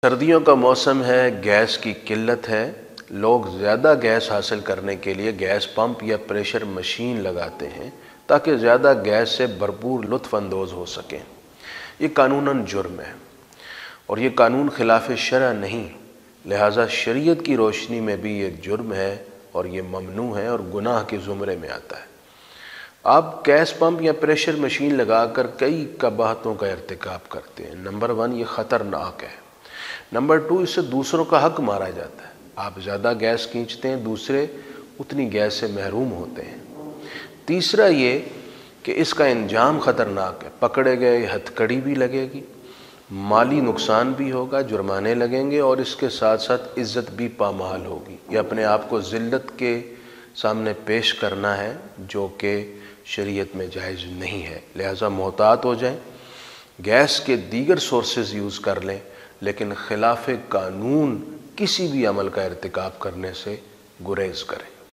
سردیوں کا موسم ہے، گیس کی قلت ہے، لوگ زیادہ گیس حاصل کرنے کے لیے گیس پمپ یا پریشر مشین لگاتے ہیں تاکہ زیادہ گیس سے بھرپور لطف اندوز ہو سکیں۔ یہ قانوناً جرم ہے اور یہ قانون خلاف شرع نہیں، لہٰذا شریعت کی روشنی میں بھی یہ جرم ہے اور یہ ممنوع ہے اور گناہ کے زمرے میں آتا ہے۔ آپ گیس پمپ یا پریشر مشین لگا کر کئی قباحتوں کا ارتکاب کرتے ہیں۔ نمبر 1، یہ خطرناک ہے۔ نمبر 2، اس سے دوسروں کا حق مارا جاتا ہے۔ آپ زیادہ گیس کھینچتے ہیں، دوسرے اتنی گیس سے محروم ہوتے ہیں۔ تیسرا یہ کہ اس کا انجام خطرناک ہے، پکڑے گئے ہتھ کڑی بھی لگے گی، مالی نقصان بھی ہوگا، جرمانے لگیں گے اور اس کے ساتھ ساتھ عزت بھی پامال ہوگی۔ یہ اپنے آپ کو ذلت کے سامنے پیش کرنا ہے جو کہ شریعت میں جائز نہیں ہے، لہٰذا محتاط ہو جائیں، گیس کے دیگر سورسز یوز کر لیں، لیکن خلاف قانون کسی بھی عمل کا ارتکاب کرنے سے گریز کریں۔